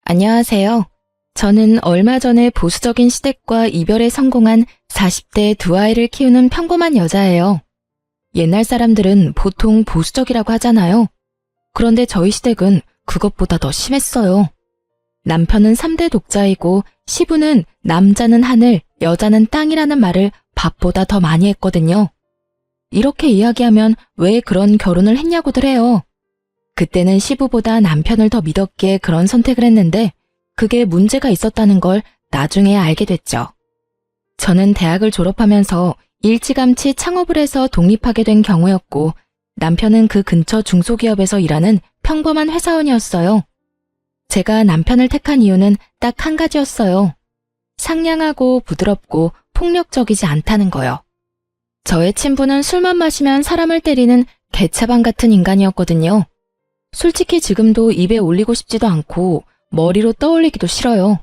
안녕하세요. 저는 얼마 전에 보수적인 시댁과 이별에 성공한 40대 두 아이를 키우는 평범한 여자예요. 옛날 사람들은 보통 보수적이라고 하잖아요. 그런데 저희 시댁은 그것보다 더 심했어요. 남편은 3대 독자이고 시부는 남자는 하늘, 여자는 땅이라는 말을 밥보다 더 많이 했거든요. 이렇게 이야기하면 왜 그런 결혼을 했냐고들 해요. 그때는 시부보다 남편을 더 믿었기에 그런 선택을 했는데 그게 문제가 있었다는 걸 나중에 알게 됐죠. 저는 대학을 졸업하면서 일찌감치 창업을 해서 독립하게 된 경우였고 남편은 그 근처 중소기업에서 일하는 평범한 회사원이었어요. 제가 남편을 택한 이유는 딱 한 가지였어요. 상냥하고 부드럽고 폭력적이지 않다는 거요. 저의 친부는 술만 마시면 사람을 때리는 개차반 같은 인간이었거든요. 솔직히 지금도 입에 올리고 싶지도 않고 머리로 떠올리기도 싫어요.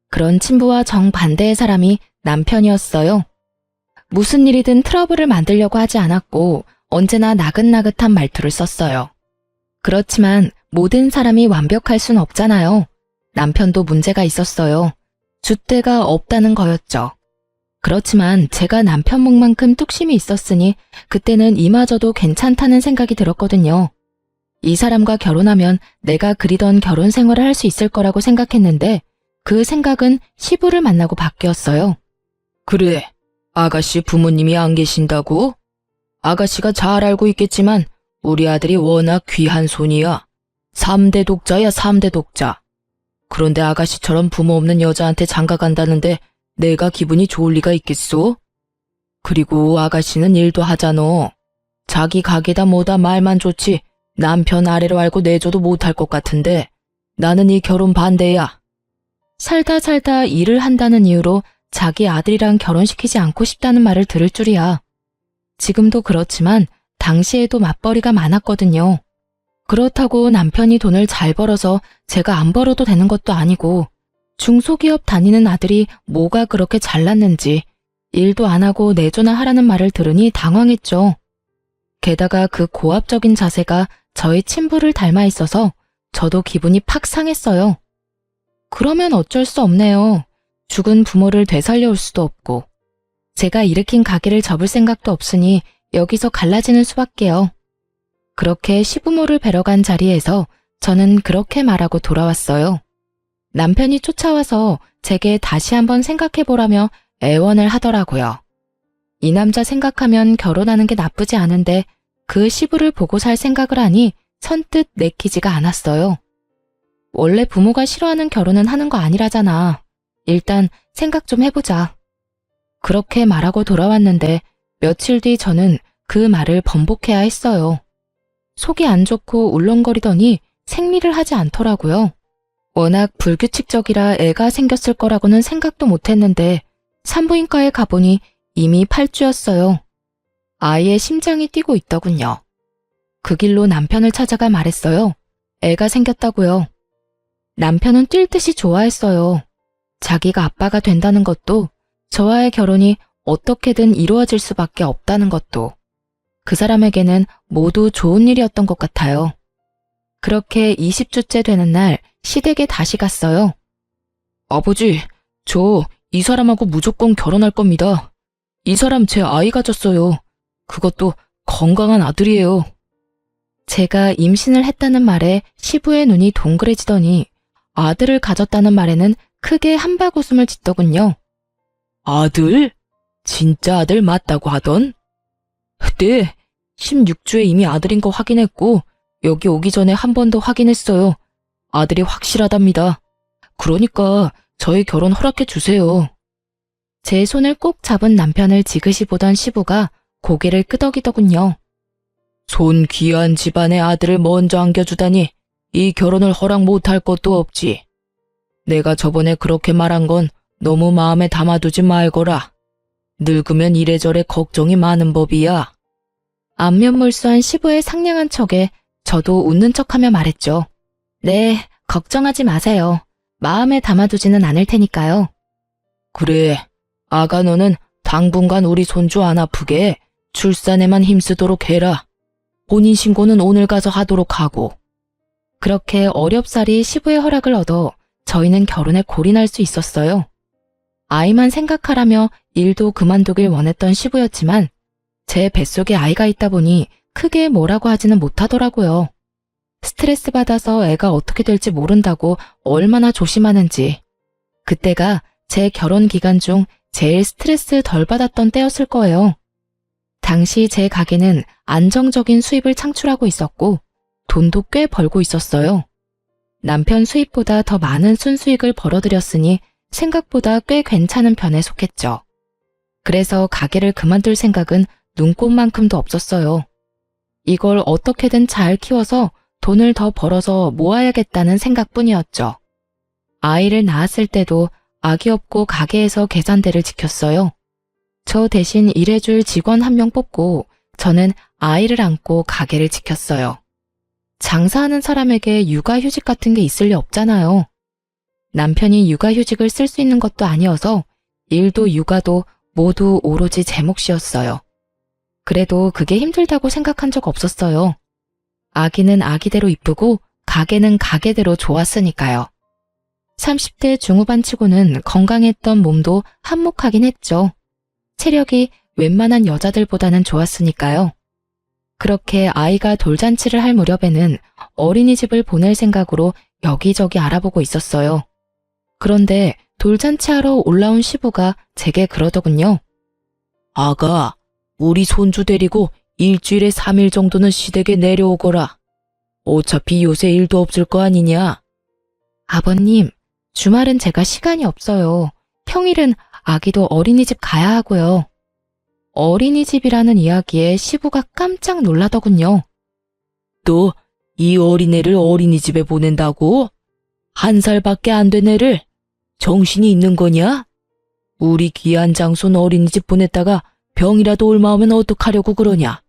그런 친부와 정반대의 사람이 남편이었어요. 무슨 일이든 트러블을 만들려고 하지 않았고 언제나 나긋나긋한 말투를 썼어요. 그렇지만 모든 사람이 완벽할 순 없잖아요. 남편도 문제가 있었어요. 줏대가 없다는 거였죠. 그렇지만 제가 남편 목만큼 뚝심이 있었으니 그때는 이마저도 괜찮다는 생각이 들었거든요. 이 사람과 결혼하면 내가 그리던 결혼 생활을 할 수 있을 거라고 생각했는데 그 생각은 시부를 만나고 바뀌었어요. 그래, 아가씨 부모님이 안 계신다고? 아가씨가 잘 알고 있겠지만 우리 아들이 워낙 귀한 손이야. 3대 독자야, 3대 독자. 그런데 아가씨처럼 부모 없는 여자한테 장가 간다는데 내가 기분이 좋을 리가 있겠소? 그리고 아가씨는 일도 하잖아. 자기 가게다 뭐다 말만 좋지 남편 아래로 알고 내줘도 못할 것 같은데 나는 이 결혼 반대야. 살다 일을 한다는 이유로 자기 아들이랑 결혼시키지 않고 싶다는 말을 들을 줄이야. 지금도 그렇지만 당시에도 맞벌이가 많았거든요. 그렇다고 남편이 돈을 잘 벌어서 제가 안 벌어도 되는 것도 아니고 중소기업 다니는 아들이 뭐가 그렇게 잘났는지 일도 안 하고 내조나 하라는 말을 들으니 당황했죠. 게다가 그 고압적인 자세가 저희 친부를 닮아 있어서 저도 기분이 팍 상했어요. 그러면 어쩔 수 없네요. 죽은 부모를 되살려올 수도 없고 제가 일으킨 가게를 접을 생각도 없으니 여기서 갈라지는 수밖에요. 그렇게 시부모를 뵈러 간 자리에서 저는 그렇게 말하고 돌아왔어요. 남편이 쫓아와서 제게 다시 한번 생각해보라며 애원을 하더라고요. 이 남자 생각하면 결혼하는 게 나쁘지 않은데 그 시부를 보고 살 생각을 하니 선뜻 내키지가 않았어요. 원래 부모가 싫어하는 결혼은 하는 거 아니라잖아. 일단 생각 좀 해보자. 그렇게 말하고 돌아왔는데 며칠 뒤 저는 그 말을 번복해야 했어요. 속이 안 좋고 울렁거리더니 생리를 하지 않더라고요. 워낙 불규칙적이라 애가 생겼을 거라고는 생각도 못했는데 산부인과에 가보니 이미 8주였어요. 아이의 심장이 뛰고 있더군요. 그 길로 남편을 찾아가 말했어요. 애가 생겼다고요. 남편은 뛸 듯이 좋아했어요. 자기가 아빠가 된다는 것도 저와의 결혼이 어떻게든 이루어질 수밖에 없다는 것도 그 사람에게는 모두 좋은 일이었던 것 같아요. 그렇게 20주째 되는 날 시댁에 다시 갔어요. 아버지, 저 이 사람하고 무조건 결혼할 겁니다. 이 사람 제 아이 가졌어요. 그것도 건강한 아들이에요. 제가 임신을 했다는 말에 시부의 눈이 동그래지더니 아들을 가졌다는 말에는 크게 한박웃음을 짓더군요. 아들? 진짜 아들 맞다고 하던? 네, 16주에 이미 아들인 거 확인했고 여기 오기 전에 한 번 더 확인했어요. 아들이 확실하답니다. 그러니까 저희 결혼 허락해 주세요. 제 손을 꼭 잡은 남편을 지그시 보던 시부가 고개를 끄덕이더군요. 손 귀한 집안의 아들을 먼저 안겨주다니 이 결혼을 허락 못할 것도 없지. 내가 저번에 그렇게 말한 건 너무 마음에 담아두지 말거라. 늙으면 이래저래 걱정이 많은 법이야. 안면몰수한 시부의 상냥한 척에 저도 웃는 척하며 말했죠. 네, 걱정하지 마세요. 마음에 담아두지는 않을 테니까요. 그래, 아가 너는 당분간 우리 손주 안 아프게 출산에만 힘쓰도록 해라. 혼인신고는 오늘 가서 하도록 하고. 그렇게 어렵사리 시부의 허락을 얻어 저희는 결혼에 골인할 수 있었어요. 아이만 생각하라며 일도 그만두길 원했던 시부였지만 제 뱃속에 아이가 있다 보니 크게 뭐라고 하지는 못하더라고요. 스트레스 받아서 애가 어떻게 될지 모른다고 얼마나 조심하는지. 그때가 제 결혼 기간 중 제일 스트레스 덜 받았던 때였을 거예요. 당시 제 가게는 안정적인 수입을 창출하고 있었고 돈도 꽤 벌고 있었어요. 남편 수입보다 더 많은 순수익을 벌어들였으니 생각보다 꽤 괜찮은 편에 속했죠. 그래서 가게를 그만둘 생각은 눈꼽만큼도 없었어요. 이걸 어떻게든 잘 키워서 돈을 더 벌어서 모아야겠다는 생각뿐이었죠. 아이를 낳았을 때도 아기 없고 가게에서 계산대를 지켰어요. 저 대신 일해줄 직원 한 명 뽑고 저는 아이를 안고 가게를 지켰어요. 장사하는 사람에게 육아휴직 같은 게 있을 리 없잖아요. 남편이 육아휴직을 쓸 수 있는 것도 아니어서 일도 육아도 모두 오로지 제 몫이었어요. 그래도 그게 힘들다고 생각한 적 없었어요. 아기는 아기대로 이쁘고 가게는 가게대로 좋았으니까요. 30대 중후반 치고는 건강했던 몸도 한몫하긴 했죠. 체력이 웬만한 여자들보다는 좋았으니까요. 그렇게 아이가 돌잔치를 할 무렵에는 어린이집을 보낼 생각으로 여기저기 알아보고 있었어요. 그런데 돌잔치하러 올라온 시부가 제게 그러더군요. 아가, 우리 손주 데리고 일주일에 3일 정도는 시댁에 내려오거라. 어차피 요새 일도 없을 거 아니냐? 아버님, 주말은 제가 시간이 없어요. 평일은 아기도 어린이집 가야 하고요. 어린이집이라는 이야기에 시부가 깜짝 놀라더군요. 또 이 어린애를 어린이집에 보낸다고? 1살밖에 안 된 애를? 정신이 있는 거냐? 우리 귀한 장손 어린이집 보냈다가 병이라도 올 마음은 어떡하려고 그러냐?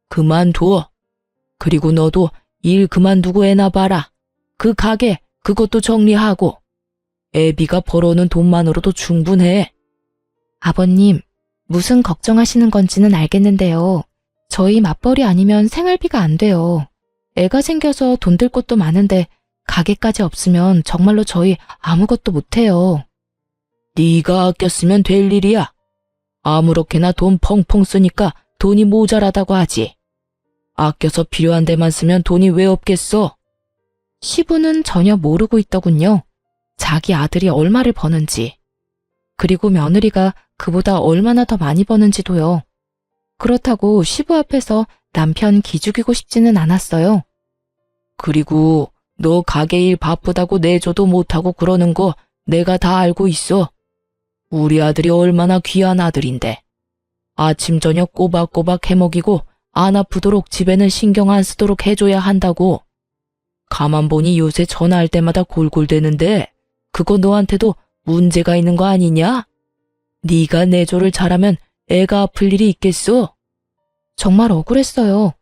그만둬. 그리고 너도 일 그만두고 애나 봐라. 그 가게 그것도 정리하고. 애비가 벌어오는 돈만으로도 충분해. 아버님, 무슨 걱정하시는 건지는 알겠는데요. 저희 맞벌이 아니면 생활비가 안 돼요. 애가 생겨서 돈 들 곳도 많은데 가게까지 없으면 정말로 저희 아무것도 못해요. 네가 아껴 쓰면 될 일이야. 아무렇게나 돈 펑펑 쓰니까 돈이 모자라다고 하지. 아껴서 필요한 데만 쓰면 돈이 왜 없겠어? 시부는 전혀 모르고 있더군요. 자기 아들이 얼마를 버는지. 그리고 며느리가 그보다 얼마나 더 많이 버는지도요. 그렇다고 시부 앞에서 남편 기죽이고 싶지는 않았어요. 그리고 너 가게 일 바쁘다고 내줘도 못하고 그러는 거 내가 다 알고 있어. 우리 아들이 얼마나 귀한 아들인데. 아침 저녁 꼬박꼬박 해먹이고 안 아프도록 집에는 신경 안 쓰도록 해줘야 한다고. 가만 보니 요새 전화할 때마다 골골대는데 그거 너한테도 문제가 있는 거 아니냐? 네가 내조를 잘하면 애가 아플 일이 있겠어? 정말 억울했어요.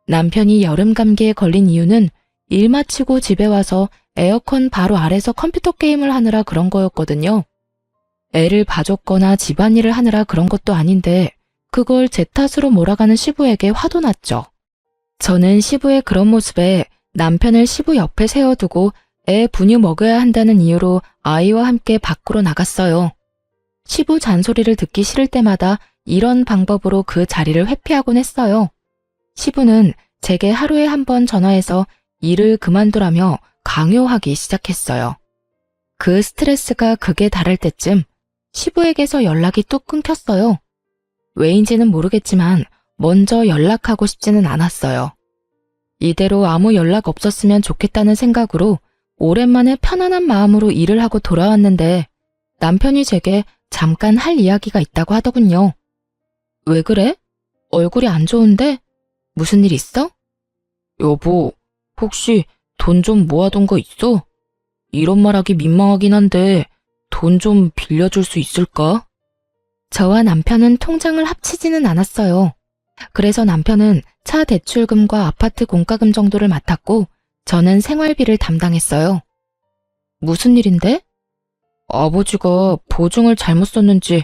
남편이 여름 감기에 걸린 이유는 일 마치고 집에 와서 에어컨 바로 아래서 컴퓨터 게임을 하느라 그런 거였거든요. 애를 봐줬거나 집안일을 하느라 그런 것도 아닌데 그걸 제 탓으로 몰아가는 시부에게 화도 났죠. 저는 시부의 그런 모습에 남편을 시부 옆에 세워두고 애 분유 먹여야 한다는 이유로 아이와 함께 밖으로 나갔어요. 시부 잔소리를 듣기 싫을 때마다 이런 방법으로 그 자리를 회피하곤 했어요. 시부는 제게 하루에 한 번 전화해서 일을 그만두라며 강요하기 시작했어요. 그 스트레스가 극에 달할 때쯤 시부에게서 연락이 뚝 끊겼어요. 왜인지는 모르겠지만 먼저 연락하고 싶지는 않았어요. 이대로 아무 연락 없었으면 좋겠다는 생각으로 오랜만에 편안한 마음으로 일을 하고 돌아왔는데 남편이 제게 잠깐 할 이야기가 있다고 하더군요. 왜 그래? 얼굴이 안 좋은데? 무슨 일 있어? 여보, 혹시 돈 좀 모아둔 거 있어? 이런 말하기 민망하긴 한데 돈 좀 빌려줄 수 있을까? 저와 남편은 통장을 합치지는 않았어요. 그래서 남편은 차 대출금과 아파트 공과금 정도를 맡았고 저는 생활비를 담당했어요. 무슨 일인데? 아버지가 보증을 잘못 썼는지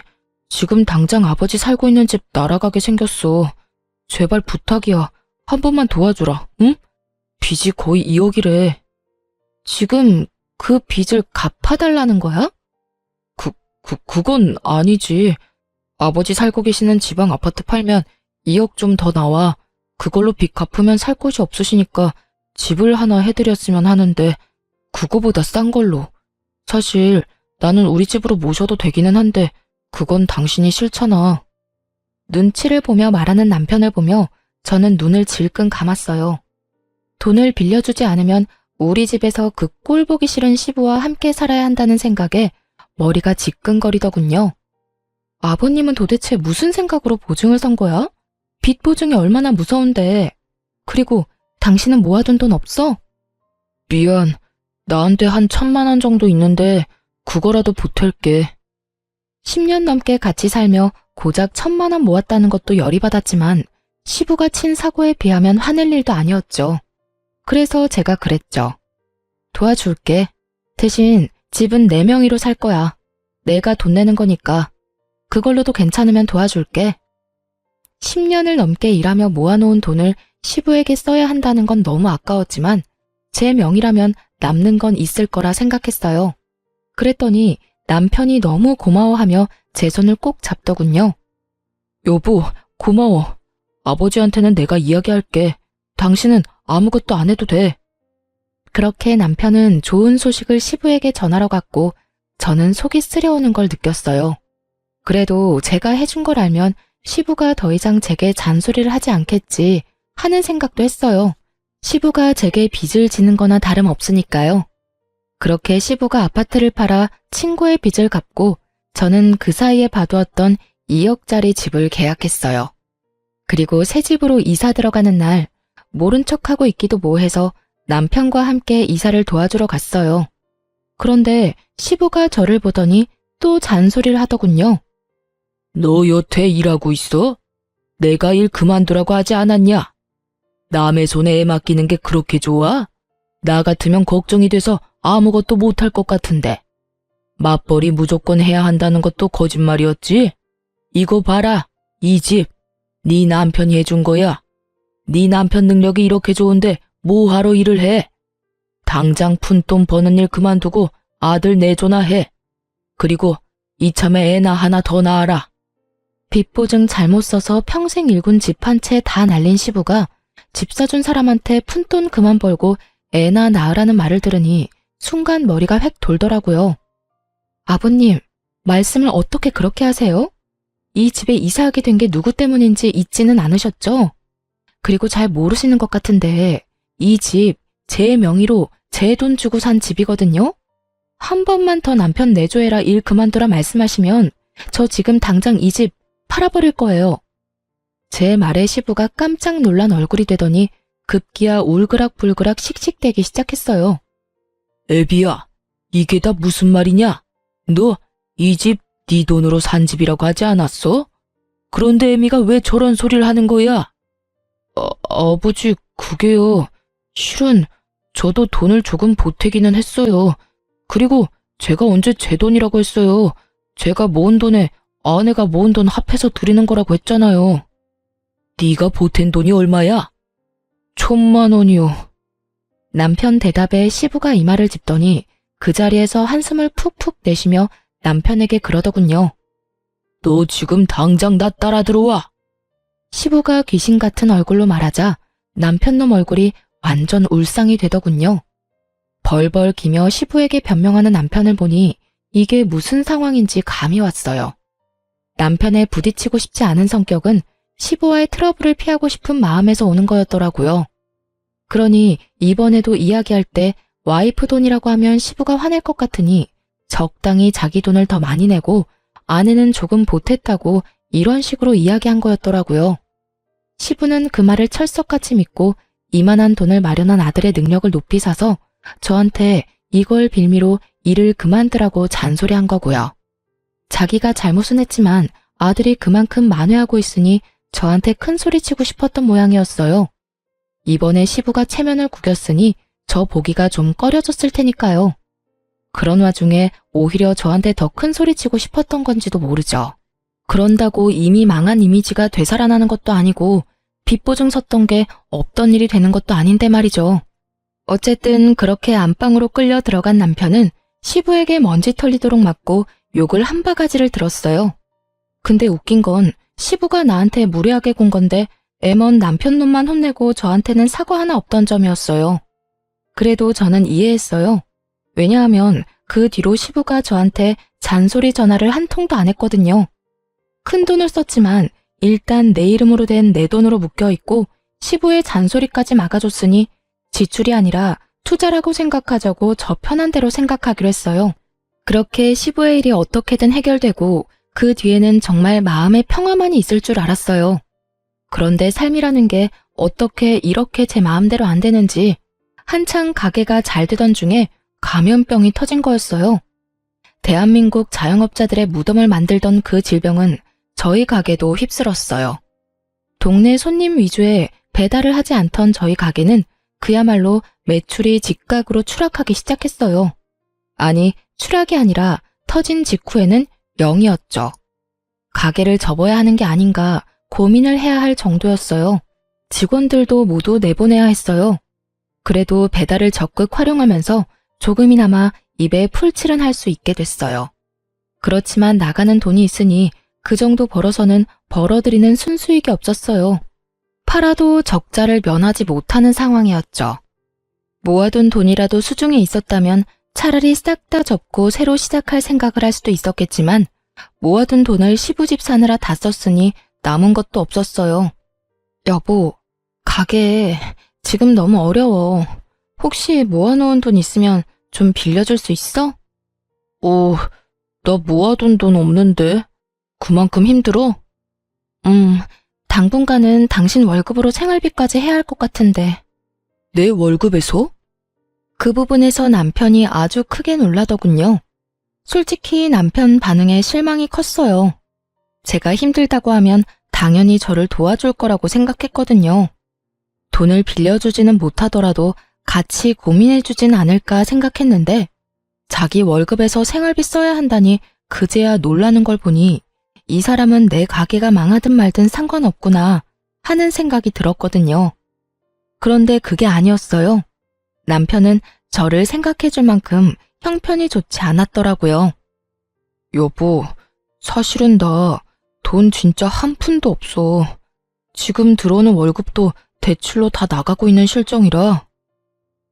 지금 당장 아버지 살고 있는 집 날아가게 생겼어. 제발 부탁이야. 한 번만 도와주라, 응? 빚이 거의 2억이래. 지금 그 빚을 갚아달라는 거야? 그건 아니지. 아버지 살고 계시는 지방 아파트 팔면 2억 좀 더 나와. 그걸로 빚 갚으면 살 곳이 없으시니까 집을 하나 해드렸으면 하는데, 그거보다 싼 걸로. 사실 나는 우리 집으로 모셔도 되기는 한데, 그건 당신이 싫잖아. 눈치를 보며 말하는 남편을 보며 저는 눈을 질끈 감았어요. 돈을 빌려주지 않으면 우리 집에서 그 꼴 보기 싫은 시부와 함께 살아야 한다는 생각에 머리가 지끈거리더군요. 아버님은 도대체 무슨 생각으로 보증을 선 거야? 빚 보증이 얼마나 무서운데. 그리고 당신은 모아둔 돈 없어? 미안. 나한테 한 1,000만 원 정도 있는데 그거라도 보탤게. 10년 넘게 같이 살며 고작 1,000만 원 모았다는 것도 열이 받았지만 시부가 친 사고에 비하면 화낼 일도 아니었죠. 그래서 제가 그랬죠. 도와줄게. 대신 집은 내 명의로 살 거야. 내가 돈 내는 거니까. 그걸로도 괜찮으면 도와줄게. 10년을 넘게 일하며 모아놓은 돈을 시부에게 써야 한다는 건 너무 아까웠지만 제 명의라면 남는 건 있을 거라 생각했어요. 그랬더니 남편이 너무 고마워하며 제 손을 꼭 잡더군요. 여보, 고마워. 아버지한테는 내가 이야기할게. 당신은 아무것도 안 해도 돼. 그렇게 남편은 좋은 소식을 시부에게 전하러 갔고 저는 속이 쓰려오는 걸 느꼈어요. 그래도 제가 해준 걸 알면 시부가 더 이상 제게 잔소리를 하지 않겠지 하는 생각도 했어요. 시부가 제게 빚을 지는 거나 다름없으니까요. 그렇게 시부가 아파트를 팔아 친구의 빚을 갚고 저는 그 사이에 봐두었던 2억짜리 집을 계약했어요. 그리고 새 집으로 이사 들어가는 날 모른 척하고 있기도 뭐해서 남편과 함께 이사를 도와주러 갔어요. 그런데 시부가 저를 보더니 또 잔소리를 하더군요. 너 여태 일하고 있어? 내가 일 그만두라고 하지 않았냐? 남의 손에 애 맡기는 게 그렇게 좋아? 나 같으면 걱정이 돼서 아무것도 못할 것 같은데. 맞벌이 무조건 해야 한다는 것도 거짓말이었지? 이거 봐라, 이 집. 네 남편이 해준 거야. 네 남편 능력이 이렇게 좋은데 뭐하러 일을 해? 당장 푼돈 버는 일 그만두고 아들 내줘나 해. 그리고 이참에 애나 하나 더 낳아라. 빚 보증 잘못 써서 평생 일군 집 한 채 다 날린 시부가 집 사준 사람한테 푼돈 그만 벌고 애나 낳으라는 말을 들으니 순간 머리가 획 돌더라고요. 아버님, 말씀을 어떻게 그렇게 하세요? 이 집에 이사하게 된 게 누구 때문인지 잊지는 않으셨죠? 그리고 잘 모르시는 것 같은데 이 집 제 명의로 제 돈 주고 산 집이거든요? 한 번만 더 남편 내조해라 일 그만두라 말씀하시면 저 지금 당장 이 집 팔아버릴 거예요. 제 말에 시부가 깜짝 놀란 얼굴이 되더니 급기야 울그락불그락 씩씩대기 시작했어요. 애비야, 이게 다 무슨 말이냐? 너 이 집 네 돈으로 산 집이라고 하지 않았어? 그런데 애미가 왜 저런 소리를 하는 거야? 아버지, 그게요. 실은 저도 돈을 조금 보태기는 했어요. 그리고 제가 언제 제 돈이라고 했어요. 제가 모은 돈에 아내가 모은 돈 합해서 드리는 거라고 했잖아요. 네가 보탠 돈이 얼마야? 1,000만 원이요. 남편 대답에 시부가 이마를 짚더니 그 자리에서 한숨을 푹푹 내쉬며 남편에게 그러더군요. 너 지금 당장 나 따라 들어와. 시부가 귀신 같은 얼굴로 말하자 남편놈 얼굴이 완전 울상이 되더군요. 벌벌 기며 시부에게 변명하는 남편을 보니 이게 무슨 상황인지 감이 왔어요. 남편에 부딪히고 싶지 않은 성격은 시부와의 트러블을 피하고 싶은 마음에서 오는 거였더라고요. 그러니 이번에도 이야기할 때 와이프 돈이라고 하면 시부가 화낼 것 같으니 적당히 자기 돈을 더 많이 내고 아내는 조금 보탰다고 이런 식으로 이야기한 거였더라고요. 시부는 그 말을 철석같이 믿고 이만한 돈을 마련한 아들의 능력을 높이 사서 저한테 이걸 빌미로 일을 그만두라고 잔소리한 거고요. 자기가 잘못은 했지만 아들이 그만큼 만회하고 있으니 저한테 큰 소리치고 싶었던 모양이었어요. 이번에 시부가 체면을 구겼으니 저 보기가 좀 꺼려졌을 테니까요. 그런 와중에 오히려 저한테 더 큰 소리치고 싶었던 건지도 모르죠. 그런다고 이미 망한 이미지가 되살아나는 것도 아니고 빚보증 섰던 게 없던 일이 되는 것도 아닌데 말이죠. 어쨌든 그렇게 안방으로 끌려 들어간 남편은 시부에게 먼지 털리도록 맞고 욕을 한 바가지를 들었어요. 근데 웃긴 건 시부가 나한테 무례하게 군 건데 애먼 남편 놈만 혼내고 저한테는 사과 하나 없던 점이었어요. 그래도 저는 이해했어요. 왜냐하면 그 뒤로 시부가 저한테 잔소리 전화를 한 통도 안 했거든요. 큰 돈을 썼지만 일단 내 이름으로 된 내 돈으로 묶여있고 시부의 잔소리까지 막아줬으니 지출이 아니라 투자라고 생각하자고 저 편한 대로 생각하기로 했어요. 그렇게 시부의 일이 어떻게든 해결되고 그 뒤에는 정말 마음의 평화만이 있을 줄 알았어요. 그런데 삶이라는 게 어떻게 이렇게 제 마음대로 안 되는지 한창 가게가 잘 되던 중에 감염병이 터진 거였어요. 대한민국 자영업자들의 무덤을 만들던 그 질병은 저희 가게도 휩쓸었어요. 동네 손님 위주의 배달을 하지 않던 저희 가게는 그야말로 매출이 직각으로 추락하기 시작했어요. 아니, 추락이 아니라 터진 직후에는 0이었죠. 가게를 접어야 하는 게 아닌가 고민을 해야 할 정도였어요. 직원들도 모두 내보내야 했어요. 그래도 배달을 적극 활용하면서 조금이나마 입에 풀칠은 할 수 있게 됐어요. 그렇지만 나가는 돈이 있으니 그 정도 벌어서는 벌어들이는 순수익이 없었어요. 팔아도 적자를 면하지 못하는 상황이었죠. 모아둔 돈이라도 수중에 있었다면 차라리 싹 다 접고 새로 시작할 생각을 할 수도 있었겠지만 모아둔 돈을 시부집 사느라 다 썼으니 남은 것도 없었어요. 여보, 가게 지금 너무 어려워. 혹시 모아놓은 돈 있으면 좀 빌려줄 수 있어? 나 모아둔 돈 없는데. 그만큼 힘들어? 당분간은 당신 월급으로 생활비까지 해야 할 것 같은데. 내 월급에서? 그 부분에서 남편이 아주 크게 놀라더군요. 솔직히 남편 반응에 실망이 컸어요. 제가 힘들다고 하면 당연히 저를 도와줄 거라고 생각했거든요. 돈을 빌려주지는 못하더라도 같이 고민해주진 않을까 생각했는데 자기 월급에서 생활비 써야 한다니 그제야 놀라는 걸 보니 이 사람은 내 가게가 망하든 말든 상관없구나 하는 생각이 들었거든요. 그런데 그게 아니었어요. 남편은 저를 생각해줄 만큼 형편이 좋지 않았더라고요. 여보, 사실은 나 돈 진짜 한 푼도 없어. 지금 들어오는 월급도 대출로 다 나가고 있는 실정이라.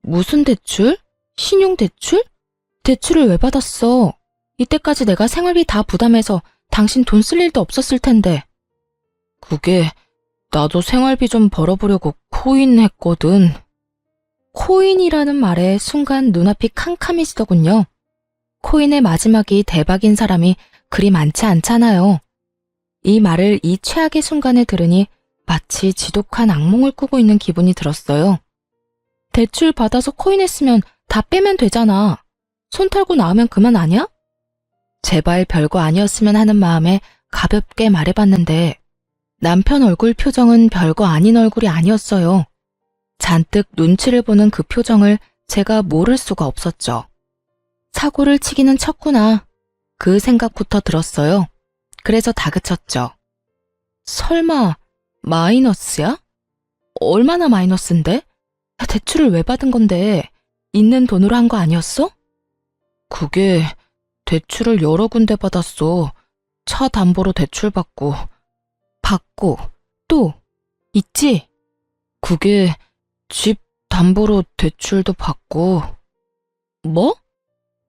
무슨 대출? 신용대출? 대출을 왜 받았어? 이때까지 내가 생활비 다 부담해서 당신 돈 쓸 일도 없었을 텐데. 그게 나도 생활비 좀 벌어보려고 코인 했거든. 코인이라는 말에 순간 눈앞이 캄캄해지더군요. 코인의 마지막이 대박인 사람이 그리 많지 않잖아요. 이 말을 이 최악의 순간에 들으니 마치 지독한 악몽을 꾸고 있는 기분이 들었어요. 대출 받아서 코인 했으면 다 빼면 되잖아. 손 털고 나오면 그만 아냐? 제발 별거 아니었으면 하는 마음에 가볍게 말해봤는데 남편 얼굴 표정은 별거 아닌 얼굴이 아니었어요. 잔뜩 눈치를 보는 그 표정을 제가 모를 수가 없었죠. 사고를 치기는 쳤구나. 그 생각부터 들었어요. 그래서 다그쳤죠. 설마 마이너스야? 얼마나 마이너스인데? 대출을 왜 받은 건데? 있는 돈으로 한 거 아니었어? 그게 대출을 여러 군데 받았어. 차 담보로 대출 받고 또 있지? 그게 집 담보로 대출도 받고. 뭐?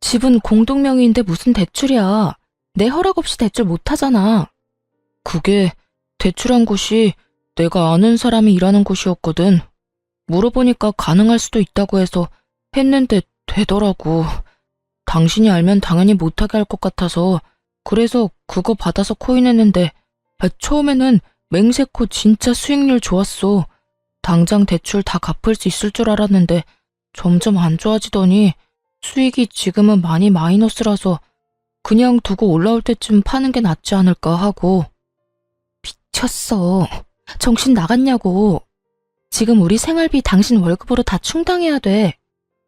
집은 공동명의인데 무슨 대출이야. 내 허락 없이 대출 못하잖아. 그게 대출한 곳이 내가 아는 사람이 일하는 곳이었거든. 물어보니까 가능할 수도 있다고 해서 했는데 되더라고. 당신이 알면 당연히 못하게 할 것 같아서 그래서 그거 받아서 코인했는데 처음에는 맹세코 진짜 수익률 좋았어. 당장 대출 다 갚을 수 있을 줄 알았는데 점점 안 좋아지더니 수익이 지금은 많이 마이너스라서 그냥 두고 올라올 때쯤 파는 게 낫지 않을까 하고. 미쳤어. 정신 나갔냐고. 지금 우리 생활비 당신 월급으로 다 충당해야 돼.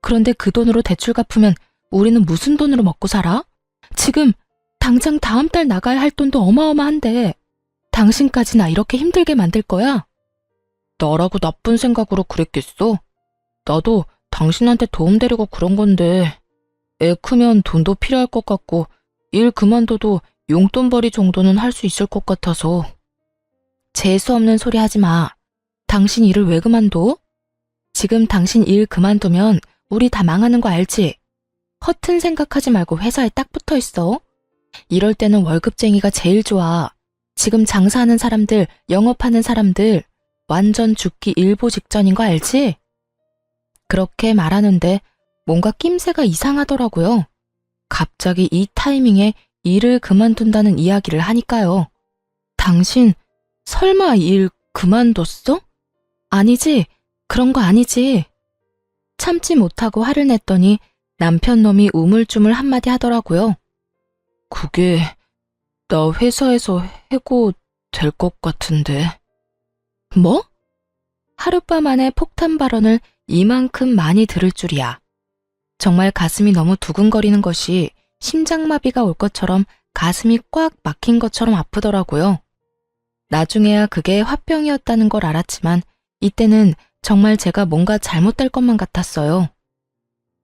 그런데 그 돈으로 대출 갚으면 우리는 무슨 돈으로 먹고 살아? 지금 당장 다음 달 나가야 할 돈도 어마어마한데 당신까지 나 이렇게 힘들게 만들 거야? 나라고 나쁜 생각으로 그랬겠어? 나도 당신한테 도움 되려고 그런 건데 애 크면 돈도 필요할 것 같고 일 그만둬도 용돈벌이 정도는 할 수 있을 것 같아서. 재수 없는 소리 하지 마. 당신 일을 왜 그만둬? 지금 당신 일 그만두면 우리 다 망하는 거 알지? 허튼 생각하지 말고 회사에 딱 붙어 있어. 이럴 때는 월급쟁이가 제일 좋아. 지금 장사하는 사람들, 영업하는 사람들 완전 죽기 일보 직전인 거 알지? 그렇게 말하는데 뭔가 낌새가 이상하더라고요. 갑자기 이 타이밍에 일을 그만둔다는 이야기를 하니까요. 당신 설마 일 그만뒀어? 아니지, 그런 거 아니지. 참지 못하고 화를 냈더니 남편 놈이 우물쭈물 한마디 하더라고요. 그게 나 회사에서 해고 될 것 같은데. 뭐? 하룻밤 만에 폭탄 발언을 이만큼 많이 들을 줄이야. 정말 가슴이 너무 두근거리는 것이 심장마비가 올 것처럼 가슴이 꽉 막힌 것처럼 아프더라고요. 나중에야 그게 화병이었다는 걸 알았지만 이때는 정말 제가 뭔가 잘못될 것만 같았어요.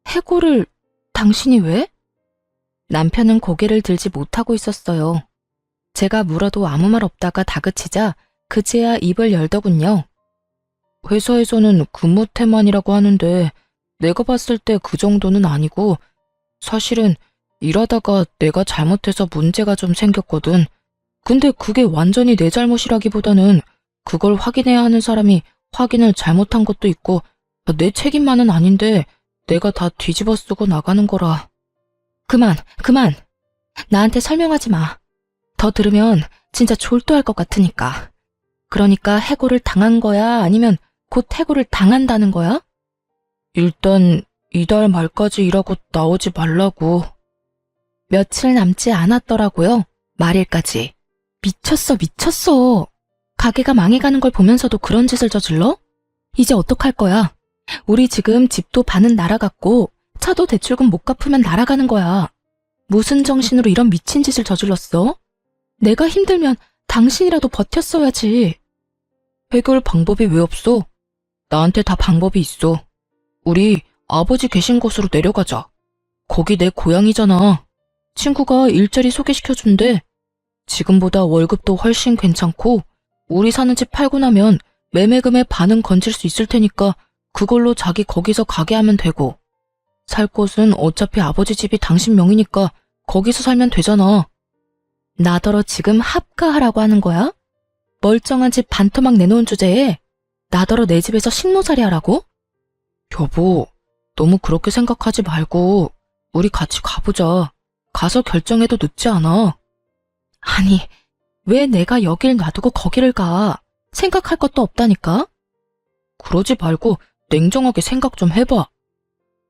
해고를 당신이 왜? 남편은 고개를 들지 못하고 있었어요. 제가 물어도 아무 말 없다가 다그치자 그제야 입을 열더군요. 회사에서는 근무 태만이라고 하는데 내가 봤을 때 그 정도는 아니고 사실은 일하다가 내가 잘못해서 문제가 좀 생겼거든. 근데 그게 완전히 내 잘못이라기보다는 그걸 확인해야 하는 사람이 확인을 잘못한 것도 있고 내 책임만은 아닌데 내가 다 뒤집어 쓰고 나가는 거라. 그만. 나한테 설명하지 마. 더 들으면 진짜 졸도할 것 같으니까. 그러니까 해고를 당한 거야? 아니면 곧 해고를 당한다는 거야? 일단 이달 말까지 일하고 나오지 말라고. 며칠 남지 않았더라고요. 말일까지. 미쳤어. 가게가 망해가는 걸 보면서도 그런 짓을 저질러? 이제 어떡할 거야? 우리 지금 집도 반은 날아갔고 차도 대출금 못 갚으면 날아가는 거야. 무슨 정신으로 이런 미친 짓을 저질렀어? 내가 힘들면 당신이라도 버텼어야지. 해결 방법이 왜 없어? 나한테 다 방법이 있어. 우리 아버지 계신 곳으로 내려가자. 거기 내 고향이잖아. 친구가 일자리 소개시켜준대. 지금보다 월급도 훨씬 괜찮고 우리 사는 집 팔고 나면 매매금의 반은 건질 수 있을 테니까 그걸로 자기 거기서 가게 하면 되고 살 곳은 어차피 아버지 집이 당신 명이니까 거기서 살면 되잖아. 나더러 지금 합가하라고 하는 거야? 멀쩡한 집 반토막 내놓은 주제에 나더러 내 집에서 식모살이 하라고? 여보, 너무 그렇게 생각하지 말고 우리 같이 가보자. 가서 결정해도 늦지 않아. 아니, 왜 내가 여길 놔두고 거기를 가? 생각할 것도 없다니까? 그러지 말고 냉정하게 생각 좀 해봐.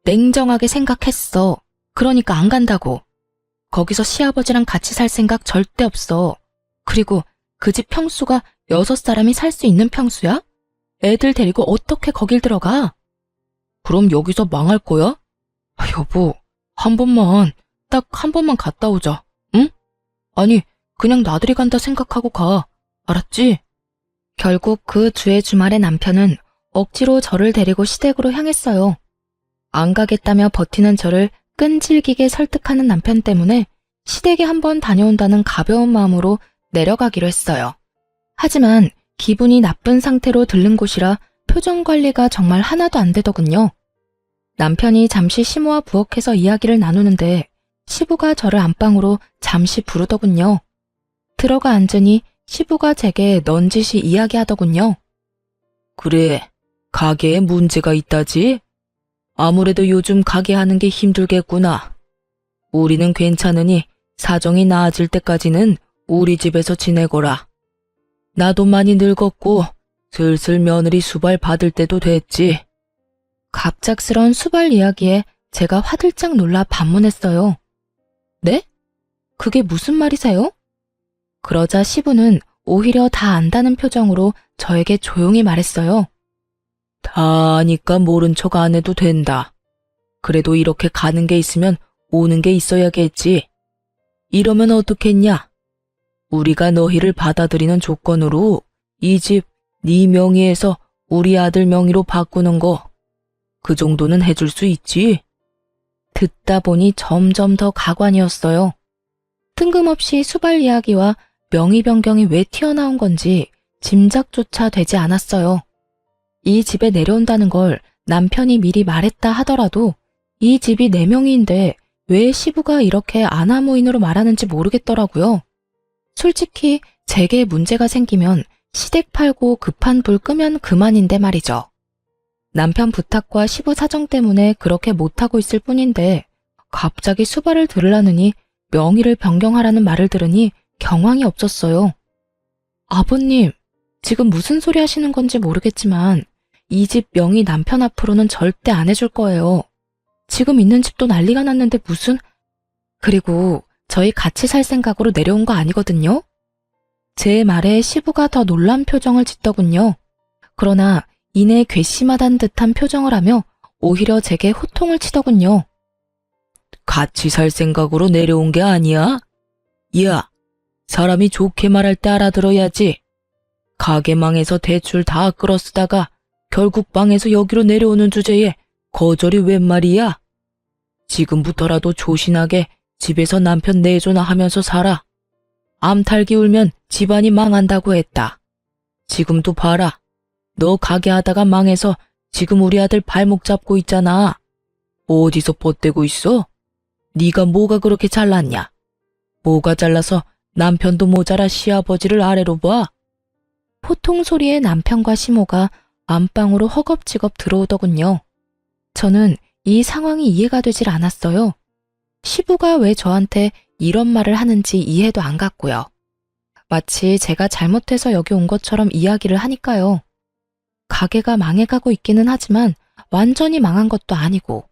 냉정하게 생각했어. 그러니까 안 간다고. 거기서 시아버지랑 같이 살 생각 절대 없어. 그리고 그 집 평수가 6사람이 살 수 있는 평수야? 애들 데리고 어떻게 거길 들어가? 그럼 여기서 망할 거야? 여보, 딱 한 번만 갔다 오자. 응? 아니, 그냥 나들이 간다 생각하고 가. 알았지? 결국 그 주의 주말에 남편은 억지로 저를 데리고 시댁으로 향했어요. 안 가겠다며 버티는 저를 끈질기게 설득하는 남편 때문에 시댁에 한번 다녀온다는 가벼운 마음으로 내려가기로 했어요. 하지만 기분이 나쁜 상태로 들른 곳이라 표정 관리가 정말 하나도 안 되더군요. 남편이 잠시 시모와 부엌에서 이야기를 나누는데 시부가 저를 안방으로 잠시 부르더군요. 들어가 앉으니 시부가 제게 넌지시 이야기하더군요. 그래, 가게에 문제가 있다지? 아무래도 요즘 가게 하는 게 힘들겠구나. 우리는 괜찮으니 사정이 나아질 때까지는 우리 집에서 지내거라. 나도 많이 늙었고 슬슬 며느리 수발 받을 때도 됐지. 갑작스런 수발 이야기에 제가 화들짝 놀라 반문했어요. 네? 그게 무슨 말이세요? 그러자 시부는 오히려 다 안다는 표정으로 저에게 조용히 말했어요. 다 아니까 모른 척 안 해도 된다. 그래도 이렇게 가는 게 있으면 오는 게 있어야겠지. 이러면 어떻겠냐? 우리가 너희를 받아들이는 조건으로 이 집 네 명의에서 우리 아들 명의로 바꾸는 거. 그 정도는 해줄 수 있지. 듣다 보니 점점 더 가관이었어요. 뜬금없이 수발 이야기와 명의 변경이 왜 튀어나온 건지 짐작조차 되지 않았어요. 이 집에 내려온다는 걸 남편이 미리 말했다 하더라도 이 집이 4명인데 왜 시부가 이렇게 아나무인으로 말하는지 모르겠더라고요. 솔직히 제게 문제가 생기면 시댁 팔고 급한 불 끄면 그만인데 말이죠. 남편 부탁과 시부 사정 때문에 그렇게 못하고 있을 뿐인데 갑자기 수발을 들으라느니 명의를 변경하라는 말을 들으니 경황이 없었어요. 아버님, 지금 무슨 소리 하시는 건지 모르겠지만 이 집 명의 남편 앞으로는 절대 안 해줄 거예요. 지금 있는 집도 난리가 났는데 무슨... 그리고 저희 같이 살 생각으로 내려온 거 아니거든요? 제 말에 시부가 더 놀란 표정을 짓더군요. 그러나 이내 괘씸하단 듯한 표정을 하며 오히려 제게 호통을 치더군요. 같이 살 생각으로 내려온 게 아니야? 야, 사람이 좋게 말할 때 알아들어야지. 가게 망해서 대출 다 끌어쓰다가 결국 망해서 여기로 내려오는 주제에 거절이 웬 말이야? 지금부터라도 조신하게 집에서 남편 내조나 하면서 살아. 암탈기 울면 집안이 망한다고 했다. 지금도 봐라. 너 가게 하다가 망해서 지금 우리 아들 발목 잡고 있잖아. 어디서 뻗대고 있어? 네가 뭐가 그렇게 잘났냐? 뭐가 잘나서 남편도 모자라 시아버지를 아래로 봐? 호통 소리에 남편과 시모가 안방으로 허겁지겁 들어오더군요. 저는 이 상황이 이해가 되질 않았어요. 시부가 왜 저한테 이런 말을 하는지 이해도 안 갔고요. 마치 제가 잘못해서 여기 온 것처럼 이야기를 하니까요. 가게가 망해가고 있기는 하지만 완전히 망한 것도 아니고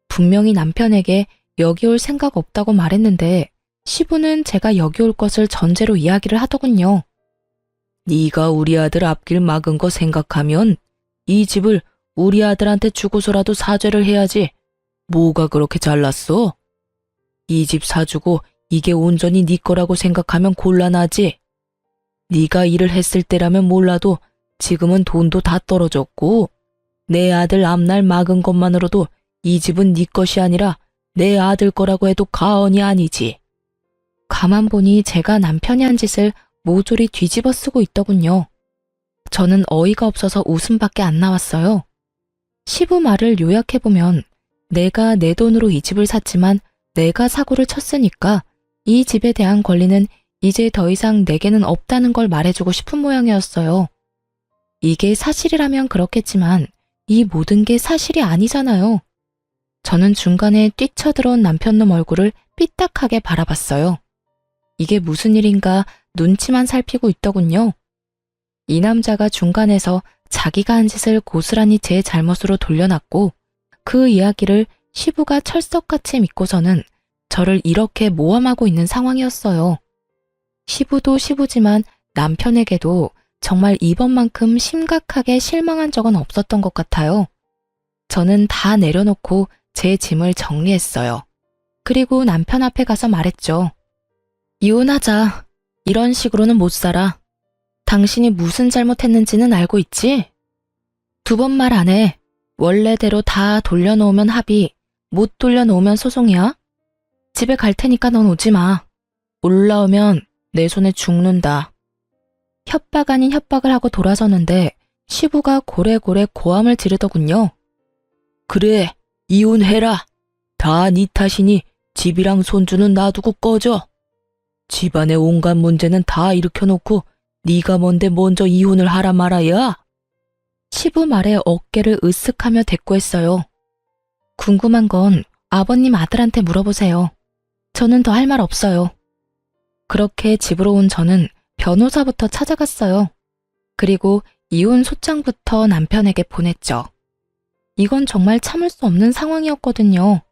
분명히 남편에게 여기 올 생각 없다고 말했는데 시부는 제가 여기 올 것을 전제로 이야기를 하더군요. 네가 우리 아들 앞길 막은 거 생각하면 이 집을 우리 아들한테 주고서라도 사죄를 해야지. 뭐가 그렇게 잘났어? 이 집 사주고 이게 온전히 네 거라고 생각하면 곤란하지. 네가 일을 했을 때라면 몰라도 지금은 돈도 다 떨어졌고 내 아들 앞날 막은 것만으로도 이 집은 네 것이 아니라 내 아들 거라고 해도 과언이 아니지. 가만 보니 제가 남편이 한 짓을 모조리 뒤집어 쓰고 있더군요. 저는 어이가 없어서 웃음밖에 안 나왔어요. 시부 말을 요약해보면 내가 내 돈으로 이 집을 샀지만 내가 사고를 쳤으니까 이 집에 대한 권리는 이제 더 이상 내게는 없다는 걸 말해주고 싶은 모양이었어요. 이게 사실이라면 그렇겠지만 이 모든 게 사실이 아니잖아요. 저는 중간에 뛰쳐들어온 남편놈 얼굴을 삐딱하게 바라봤어요. 이게 무슨 일인가 눈치만 살피고 있더군요. 이 남자가 중간에서 자기가 한 짓을 고스란히 제 잘못으로 돌려놨고 그 이야기를 시부가 철석같이 믿고서는 저를 이렇게 모함하고 있는 상황이었어요. 시부도 시부지만 남편에게도 정말 이번만큼 심각하게 실망한 적은 없었던 것 같아요. 저는 다 내려놓고 제 짐을 정리했어요. 그리고 남편 앞에 가서 말했죠. 이혼하자. 이런 식으로는 못 살아. 당신이 무슨 잘못했는지는 알고 있지? 2번 말 안 해. 원래대로 다 돌려놓으면 합의, 못 돌려놓으면 소송이야. 집에 갈 테니까 넌 오지 마. 올라오면 내 손에 죽는다. 협박 아닌 협박을 하고 돌아서는데 시부가 고래고래 고함을 지르더군요. 그래, 이혼해라. 다 네 탓이니 집이랑 손주는 놔두고 꺼져. 집안의 온갖 문제는 다 일으켜놓고 네가 뭔데 먼저 이혼을 하라 말아야? 시부 말에 어깨를 으쓱하며 대꾸했어요. 궁금한 건 아버님 아들한테 물어보세요. 저는 더 할 말 없어요. 그렇게 집으로 온 저는 변호사부터 찾아갔어요. 그리고 이혼 소장부터 남편에게 보냈죠. 이건 정말 참을 수 없는 상황이었거든요.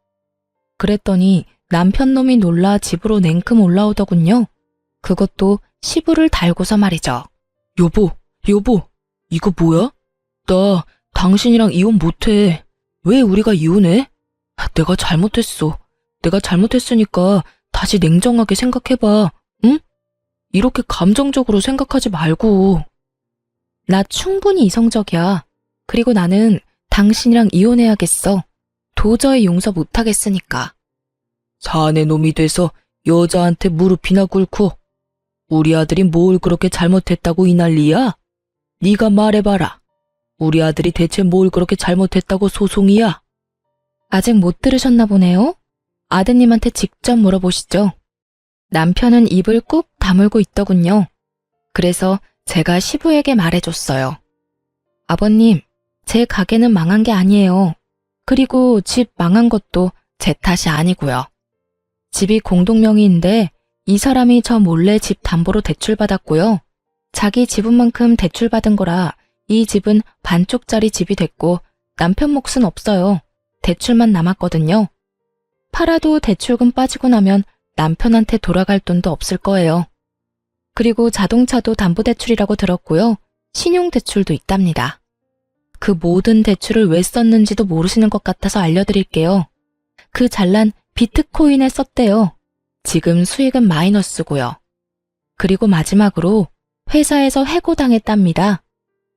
그랬더니 남편놈이 놀라 집으로 냉큼 올라오더군요. 그것도 시부를 달고서 말이죠. 여보, 이거 뭐야? 나 당신이랑 이혼 못해. 왜 우리가 이혼해? 내가 잘못했어. 내가 잘못했으니까 다시 냉정하게 생각해봐. 응? 이렇게 감정적으로 생각하지 말고. 나 충분히 이성적이야. 그리고 나는 당신이랑 이혼해야겠어. 도저히 용서 못하겠으니까. 사내 놈이 돼서 여자한테 무릎이나 꿇고 우리 아들이 뭘 그렇게 잘못했다고 이 난리야? 네가 말해봐라. 우리 아들이 대체 뭘 그렇게 잘못했다고 소송이야? 아직 못 들으셨나 보네요. 아드님한테 직접 물어보시죠. 남편은 입을 꾹 다물고 있더군요. 그래서 제가 시부에게 말해줬어요. 아버님, 제 가게는 망한 게 아니에요. 그리고 집 망한 것도 제 탓이 아니고요. 집이 공동명의인데 이 사람이 저 몰래 집 담보로 대출받았고요. 자기 지분만큼 대출받은 거라 이 집은 반쪽짜리 집이 됐고 남편 몫은 없어요. 대출만 남았거든요. 팔아도 대출금 빠지고 나면 남편한테 돌아갈 돈도 없을 거예요. 그리고 자동차도 담보대출이라고 들었고요. 신용대출도 있답니다. 그 모든 대출을 왜 썼는지도 모르시는 것 같아서 알려드릴게요. 그 잘난 비트코인에 썼대요. 지금 수익은 마이너스고요. 그리고 마지막으로 회사에서 해고당했답니다.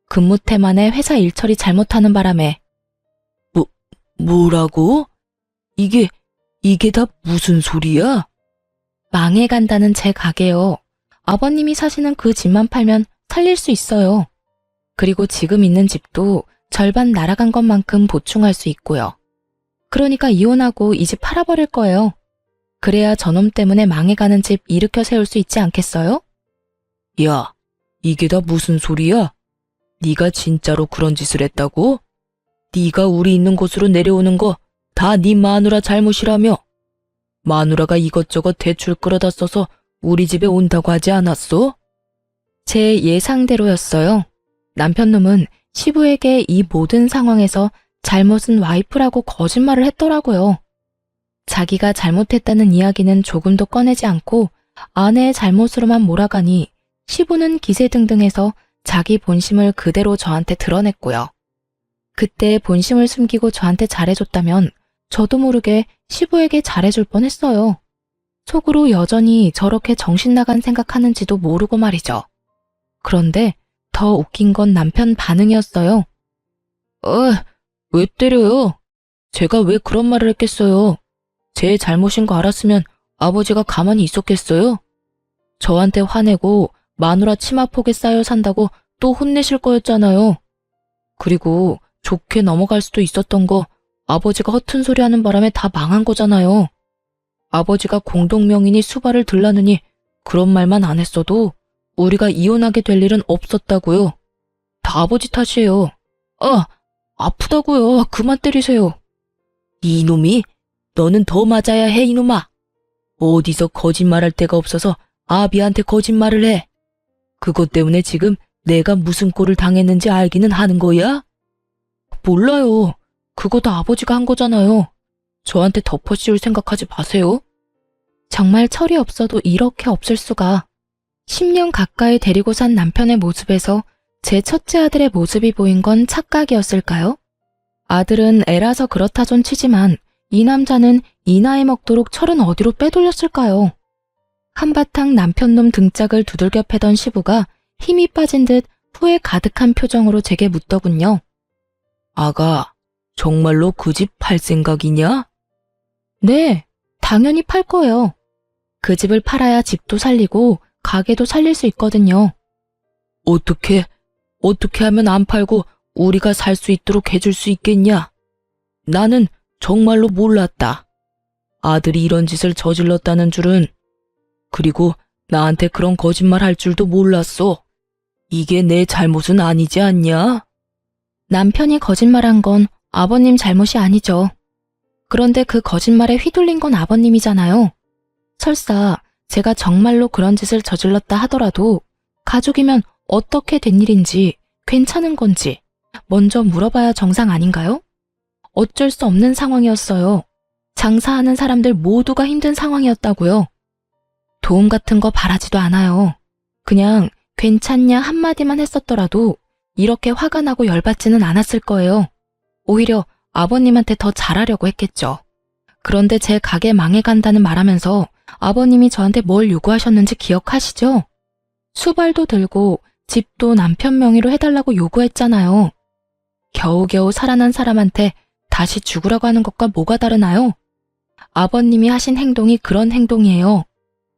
근무 태만에 회사 일처리 잘못하는 바람에. 뭐라고? 이게 다 무슨 소리야? 망해간다는 제 가게요. 아버님이 사시는 그 집만 팔면 살릴 수 있어요. 그리고 지금 있는 집도 절반 날아간 것만큼 보충할 수 있고요. 그러니까 이혼하고 이 집 팔아버릴 거예요. 그래야 저놈 때문에 망해가는 집 일으켜 세울 수 있지 않겠어요? 야, 이게 다 무슨 소리야? 네가 진짜로 그런 짓을 했다고? 네가 우리 있는 곳으로 내려오는 거 다 네 마누라 잘못이라며? 마누라가 이것저것 대출 끌어다 써서 우리 집에 온다고 하지 않았어? 제 예상대로였어요. 남편놈은 시부에게 이 모든 상황에서 잘못은 와이프라고 거짓말을 했더라고요. 자기가 잘못했다는 이야기는 조금도 꺼내지 않고 아내의 잘못으로만 몰아가니 시부는 기세등등해서 자기 본심을 그대로 저한테 드러냈고요. 그때 본심을 숨기고 저한테 잘해줬다면 저도 모르게 시부에게 잘해줄 뻔했어요. 속으로 여전히 저렇게 정신 나간 생각하는지도 모르고 말이죠. 그런데 더 웃긴 건 남편 반응이었어요. 왜 때려요? 제가 왜 그런 말을 했겠어요? 제 잘못인 거 알았으면 아버지가 가만히 있었겠어요? 저한테 화내고 마누라 치마폭에 쌓여 산다고 또 혼내실 거였잖아요. 그리고 좋게 넘어갈 수도 있었던 거 아버지가 허튼 소리 하는 바람에 다 망한 거잖아요. 아버지가 공동명의니 수발을 들라느니 그런 말만 안 했어도 우리가 이혼하게 될 일은 없었다고요. 다 아버지 탓이에요. 아프다고요. 그만 때리세요. 이놈이? 너는 더 맞아야 해, 이놈아. 어디서 거짓말할 데가 없어서 아비한테 거짓말을 해. 그것 때문에 지금 내가 무슨 꼴을 당했는지 알기는 하는 거야? 몰라요. 그거 다 아버지가 한 거잖아요. 저한테 덮어씌울 생각하지 마세요. 정말 철이 없어도 이렇게 없을 수가. 10년 가까이 데리고 산 남편의 모습에서 제 첫째 아들의 모습이 보인 건 착각이었을까요? 아들은 애라서 그렇다존 치지만 이 남자는 이 나이 먹도록 철은 어디로 빼돌렸을까요? 한바탕 남편놈 등짝을 두들겨 패던 시부가 힘이 빠진 듯 후회 가득한 표정으로 제게 묻더군요. 아가, 정말로 그 집 팔 생각이냐? 네, 당연히 팔 거예요. 그 집을 팔아야 집도 살리고 가게도 살릴 수 있거든요. 어떻게 하면 안 팔고 우리가 살 수 있도록 해줄 수 있겠냐? 나는 정말로 몰랐다. 아들이 이런 짓을 저질렀다는 줄은. 그리고 나한테 그런 거짓말 할 줄도 몰랐어. 이게 내 잘못은 아니지 않냐? 남편이 거짓말한 건 아버님 잘못이 아니죠. 그런데 그 거짓말에 휘둘린 건 아버님이잖아요. 설사 제가 정말로 그런 짓을 저질렀다 하더라도 가족이면 어떻게 된 일인지 괜찮은 건지 먼저 물어봐야 정상 아닌가요? 어쩔 수 없는 상황이었어요. 장사하는 사람들 모두가 힘든 상황이었다고요. 도움 같은 거 바라지도 않아요. 그냥 괜찮냐 한마디만 했었더라도 이렇게 화가 나고 열받지는 않았을 거예요. 오히려 아버님한테 더 잘하려고 했겠죠. 그런데 제 가게 망해간다는 말하면서 아버님이 저한테 뭘 요구하셨는지 기억하시죠? 수발도 들고 집도 남편 명의로 해달라고 요구했잖아요. 겨우겨우 살아난 사람한테 다시 죽으라고 하는 것과 뭐가 다르나요? 아버님이 하신 행동이 그런 행동이에요.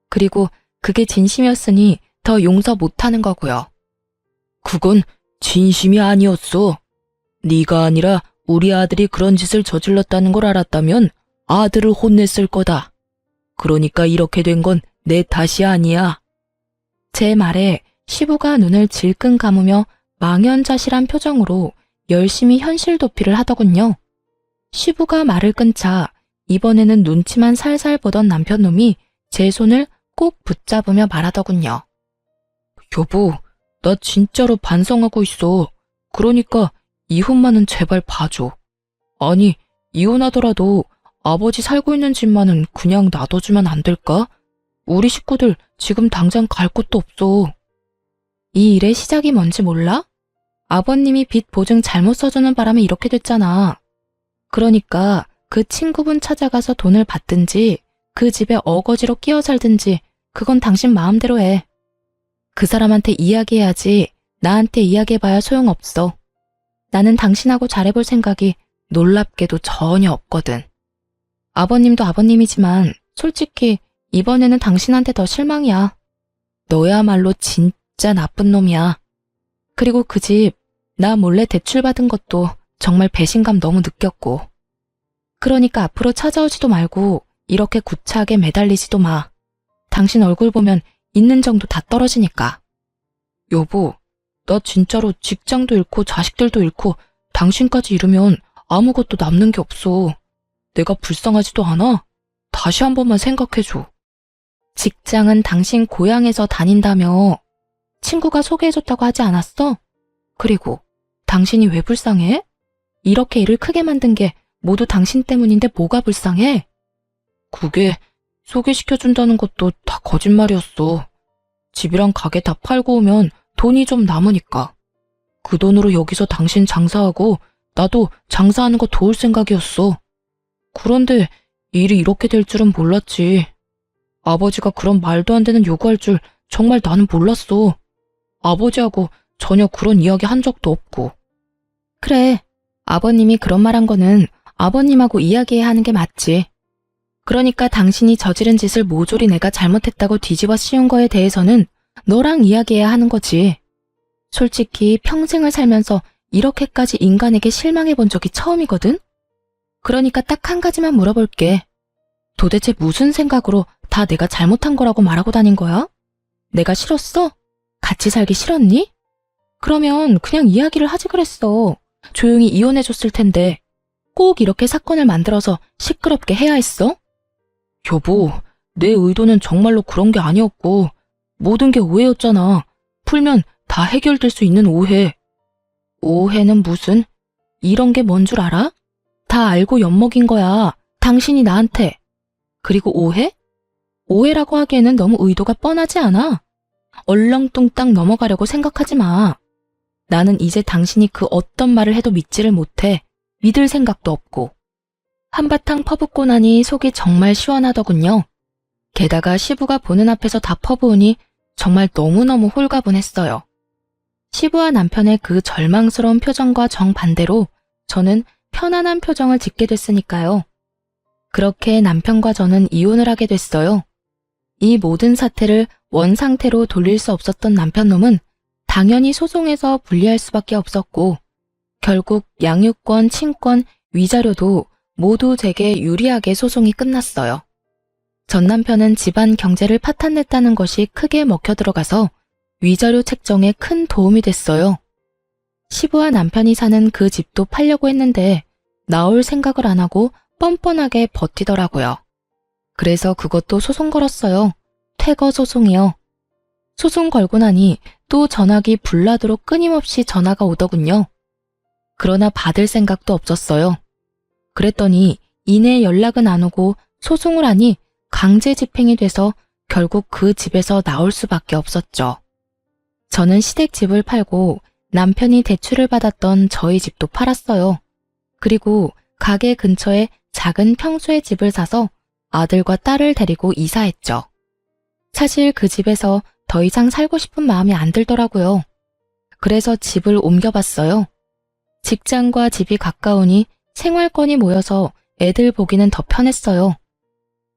그리고 그게 진심이었으니 더 용서 못하는 거고요. 그건 진심이 아니었어. 네가 아니라 우리 아들이 그런 짓을 저질렀다는 걸 알았다면 아들을 혼냈을 거다. 그러니까 이렇게 된 건 내 탓이 아니야. 제 말에 시부가 눈을 질끈 감으며 망연자실한 표정으로 열심히 현실 도피를 하더군요. 시부가 말을 끊자 이번에는 눈치만 살살 보던 남편놈이 제 손을 꼭 붙잡으며 말하더군요. 여보, 나 진짜로 반성하고 있어. 그러니까 이혼만은 제발 봐줘. 아니, 이혼하더라도 아버지 살고 있는 집만은 그냥 놔둬주면 안 될까? 우리 식구들 지금 당장 갈 곳도 없어. 이 일의 시작이 뭔지 몰라? 아버님이 빚 보증 잘못 써주는 바람에 이렇게 됐잖아. 그러니까 그 친구분 찾아가서 돈을 받든지 그 집에 어거지로 끼어 살든지 그건 당신 마음대로 해. 그 사람한테 이야기해야지 나한테 이야기해봐야 소용없어. 나는 당신하고 잘해볼 생각이 놀랍게도 전혀 없거든. 아버님도 아버님이지만 솔직히 이번에는 당신한테 더 실망이야. 너야말로 진짜 나쁜 놈이야. 그리고 그 집 나 몰래 대출받은 것도 정말 배신감 너무 느꼈고. 그러니까 앞으로 찾아오지도 말고 이렇게 구차하게 매달리지도 마. 당신 얼굴 보면 있는 정도 다 떨어지니까. 여보, 나 진짜로 직장도 잃고 자식들도 잃고 당신까지 잃으면 아무것도 남는 게 없어. 내가 불쌍하지도 않아? 다시 한 번만 생각해줘. 직장은 당신 고향에서 다닌다며. 친구가 소개해줬다고 하지 않았어? 그리고 당신이 왜 불쌍해? 이렇게 일을 크게 만든 게 모두 당신 때문인데 뭐가 불쌍해? 그게 소개시켜준다는 것도 다 거짓말이었어. 집이랑 가게 다 팔고 오면 돈이 좀 남으니까. 그 돈으로 여기서 당신 장사하고 나도 장사하는 거 도울 생각이었어. 그런데 일이 이렇게 될 줄은 몰랐지. 아버지가 그런 말도 안 되는 요구할 줄 정말 나는 몰랐어. 아버지하고 전혀 그런 이야기 한 적도 없고. 그래, 아버님이 그런 말 한 거는 아버님하고 이야기해야 하는 게 맞지. 그러니까 당신이 저지른 짓을 모조리 내가 잘못했다고 뒤집어 씌운 거에 대해서는 너랑 이야기해야 하는 거지. 솔직히 평생을 살면서 이렇게까지 인간에게 실망해 본 적이 처음이거든? 그러니까 딱 한 가지만 물어볼게. 도대체 무슨 생각으로 다 내가 잘못한 거라고 말하고 다닌 거야? 내가 싫었어? 같이 살기 싫었니? 그러면 그냥 이야기를 하지 그랬어. 조용히 이혼해줬을 텐데 꼭 이렇게 사건을 만들어서 시끄럽게 해야 했어? 여보, 내 의도는 정말로 그런 게 아니었고 모든 게 오해였잖아. 풀면 다 해결될 수 있는 오해. 오해는 무슨? 이런 게 뭔 줄 알아? 다 알고 엿먹인 거야. 당신이 나한테. 그리고 오해? 오해라고 하기에는 너무 의도가 뻔하지 않아? 얼렁뚱땅 넘어가려고 생각하지 마. 나는 이제 당신이 그 어떤 말을 해도 믿지를 못해. 믿을 생각도 없고. 한바탕 퍼붓고 나니 속이 정말 시원하더군요. 게다가 시부가 보는 앞에서 다 퍼부으니 정말 너무너무 홀가분했어요. 시부와 남편의 그 절망스러운 표정과 정반대로 저는 편안한 표정을 짓게 됐으니까요. 그렇게 남편과 저는 이혼을 하게 됐어요. 이 모든 사태를 원상태로 돌릴 수 없었던 남편놈은 당연히 소송에서 불리할 수밖에 없었고 결국 양육권, 친권, 위자료도 모두 제게 유리하게 소송이 끝났어요. 전 남편은 집안 경제를 파탄냈다는 것이 크게 먹혀들어가서 위자료 책정에 큰 도움이 됐어요. 시부와 남편이 사는 그 집도 팔려고 했는데 나올 생각을 안 하고 뻔뻔하게 버티더라고요. 그래서 그것도 소송 걸었어요. 퇴거 소송이요. 소송 걸고 나니 또 전화기 불나도록 끊임없이 전화가 오더군요. 그러나 받을 생각도 없었어요. 그랬더니 이내 연락은 안 오고 소송을 하니 강제 집행이 돼서 결국 그 집에서 나올 수밖에 없었죠. 저는 시댁집을 팔고 남편이 대출을 받았던 저희 집도 팔았어요. 그리고 가게 근처에 작은 평수의 집을 사서 아들과 딸을 데리고 이사했죠. 사실 그 집에서 더 이상 살고 싶은 마음이 안 들더라고요. 그래서 집을 옮겨봤어요. 직장과 집이 가까우니 생활권이 모여서 애들 보기는 더 편했어요.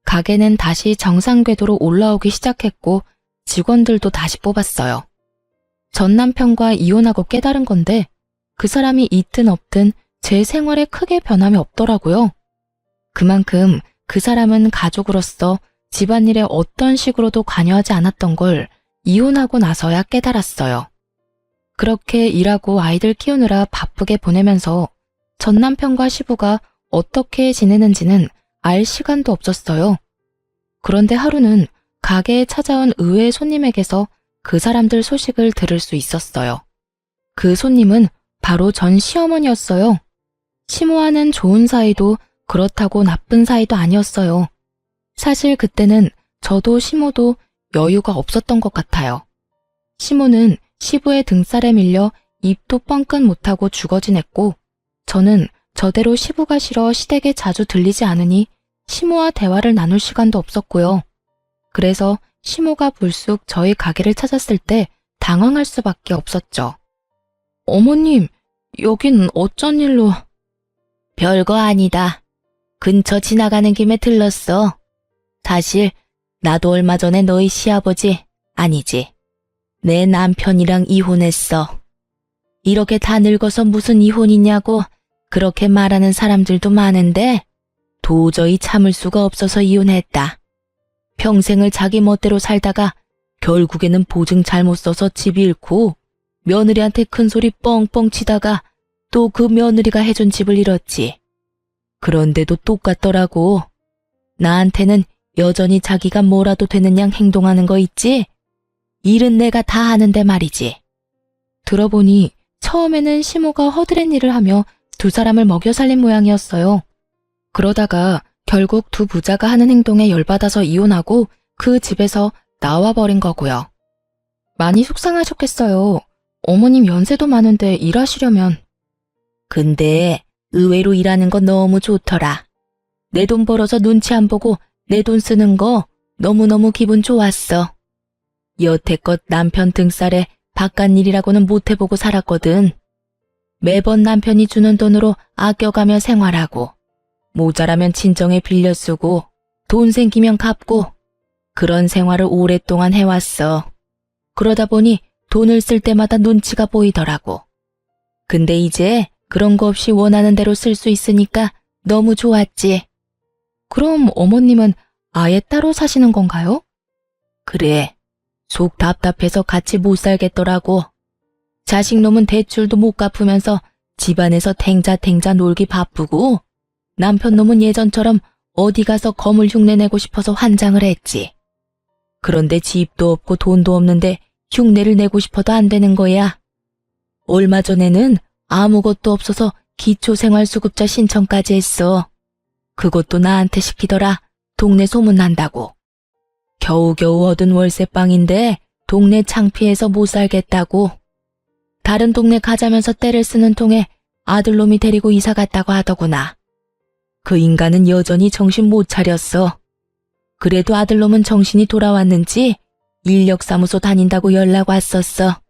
가게는 다시 정상 궤도로 올라오기 시작했고 직원들도 다시 뽑았어요. 전 남편과 이혼하고 깨달은 건데 그 사람이 있든 없든 제 생활에 크게 변함이 없더라고요. 그만큼 그 사람은 가족으로서 집안일에 어떤 식으로도 관여하지 않았던 걸 이혼하고 나서야 깨달았어요. 그렇게 일하고 아이들 키우느라 바쁘게 보내면서 전 남편과 시부가 어떻게 지내는지는 알 시간도 없었어요. 그런데 하루는 가게에 찾아온 의외의 손님에게서 그 사람들 소식을 들을 수 있었어요. 그 손님은 바로 전 시어머니였어요. 시모와는 좋은 사이도 그렇다고 나쁜 사이도 아니었어요. 사실 그때는 저도 시모도 여유가 없었던 것 같아요. 시모는 시부의 등살에 밀려 입도 뻥끗 못하고 죽어 지냈고 저는 저대로 시부가 싫어 시댁에 자주 들리지 않으니 시모와 대화를 나눌 시간도 없었고요. 그래서 시모가 불쑥 저희 가게를 찾았을 때 당황할 수밖에 없었죠. 어머님, 여긴 어쩐 일로? 별거 아니다. 근처 지나가는 김에 들렀어. 사실 나도 얼마 전에 너희 시아버지, 아니지, 내 남편이랑 이혼했어. 이렇게 다 늙어서 무슨 이혼이냐고 그렇게 말하는 사람들도 많은데 도저히 참을 수가 없어서 이혼했다. 평생을 자기 멋대로 살다가 결국에는 보증 잘못 써서 집 잃고 며느리한테 큰 소리 뻥뻥 치다가 또 그 며느리가 해준 집을 잃었지. 그런데도 똑같더라고. 나한테는 여전히 자기가 뭐라도 되는 양 행동하는 거 있지? 일은 내가 다 하는데 말이지. 들어보니 처음에는 시모가 허드렛 일을 하며 두 사람을 먹여 살린 모양이었어요. 그러다가 결국 두 부자가 하는 행동에 열받아서 이혼하고 그 집에서 나와버린 거고요. 많이 속상하셨겠어요. 어머님 연세도 많은데 일하시려면. 근데 의외로 일하는 거 너무 좋더라. 내 돈 벌어서 눈치 안 보고 내 돈 쓰는 거 너무너무 기분 좋았어. 여태껏 남편 등살에 바깥 일이라고는 못 해보고 살았거든. 매번 남편이 주는 돈으로 아껴가며 생활하고 모자라면 친정에 빌려 쓰고 돈 생기면 갚고 그런 생활을 오랫동안 해왔어. 그러다 보니 돈을 쓸 때마다 눈치가 보이더라고. 근데 이제 그런 거 없이 원하는 대로 쓸 수 있으니까 너무 좋았지. 그럼 어머님은 아예 따로 사시는 건가요? 그래. 속 답답해서 같이 못 살겠더라고. 자식놈은 대출도 못 갚으면서 집안에서 탱자탱자 놀기 바쁘고 남편놈은 예전처럼 어디 가서 거물 흉내내고 싶어서 환장을 했지. 그런데 집도 없고 돈도 없는데 흉내를 내고 싶어도 안 되는 거야. 얼마 전에는 아무것도 없어서 기초생활수급자 신청까지 했어. 그것도 나한테 시키더라. 동네 소문난다고. 겨우겨우 얻은 월세방인데 동네 창피해서 못 살겠다고. 다른 동네 가자면서 떼를 쓰는 통에 아들놈이 데리고 이사 갔다고 하더구나. 그 인간은 여전히 정신 못 차렸어. 그래도 아들놈은 정신이 돌아왔는지 인력사무소 다닌다고 연락 왔었어.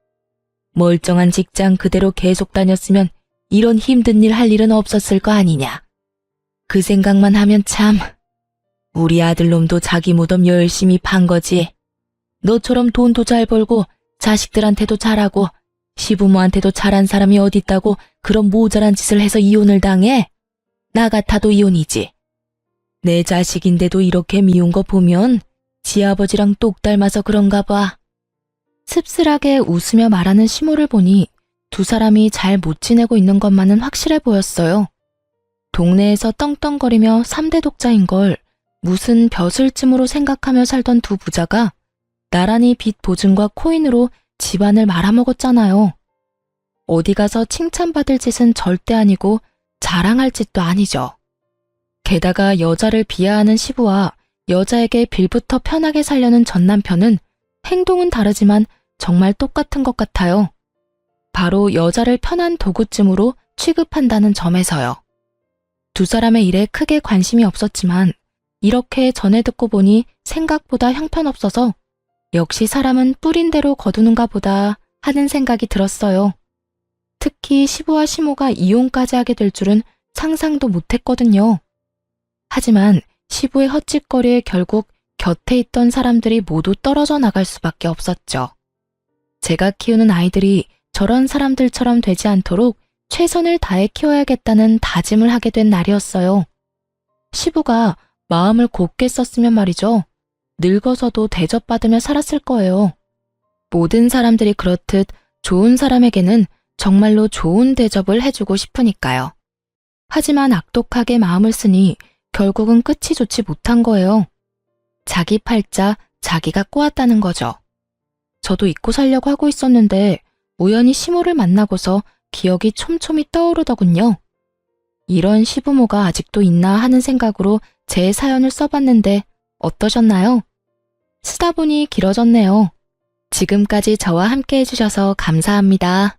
멀쩡한 직장 그대로 계속 다녔으면 이런 힘든 일 할 일은 없었을 거 아니냐. 그 생각만 하면 참, 우리 아들놈도 자기 무덤 열심히 판 거지. 너처럼 돈도 잘 벌고 자식들한테도 잘하고 시부모한테도 잘한 사람이 어딨다고 그런 모자란 짓을 해서 이혼을 당해? 나 같아도 이혼이지. 내 자식인데도 이렇게 미운 거 보면 지 아버지랑 똑 닮아서 그런가 봐. 씁쓸하게 웃으며 말하는 시모를 보니 두 사람이 잘 못 지내고 있는 것만은 확실해 보였어요. 동네에서 떵떵거리며 3대 독자인 걸 무슨 벼슬쯤으로 생각하며 살던 두 부자가 나란히 빚 보증과 코인으로 집안을 말아먹었잖아요. 어디 가서 칭찬받을 짓은 절대 아니고 자랑할 짓도 아니죠. 게다가 여자를 비하하는 시부와 여자에게 빌부터 편하게 살려는 전 남편은 행동은 다르지만 정말 똑같은 것 같아요. 바로 여자를 편한 도구쯤으로 취급한다는 점에서요. 두 사람의 일에 크게 관심이 없었지만 이렇게 전해 듣고 보니 생각보다 형편없어서 역시 사람은 뿌린 대로 거두는가 보다 하는 생각이 들었어요. 특히 시부와 시모가 이혼까지 하게 될 줄은 상상도 못했거든요. 하지만 시부의 헛짓거리에 결국 곁에 있던 사람들이 모두 떨어져 나갈 수밖에 없었죠. 제가 키우는 아이들이 저런 사람들처럼 되지 않도록 최선을 다해 키워야겠다는 다짐을 하게 된 날이었어요. 시부가 마음을 곱게 썼으면 말이죠. 늙어서도 대접받으며 살았을 거예요. 모든 사람들이 그렇듯 좋은 사람에게는 정말로 좋은 대접을 해주고 싶으니까요. 하지만 악독하게 마음을 쓰니 결국은 끝이 좋지 못한 거예요. 자기 팔자 자기가 꼬았다는 거죠. 저도 잊고 살려고 하고 있었는데 우연히 시모를 만나고서 기억이 촘촘히 떠오르더군요. 이런 시부모가 아직도 있나 하는 생각으로 제 사연을 써봤는데 어떠셨나요? 쓰다 보니 길어졌네요. 지금까지 저와 함께 해주셔서 감사합니다.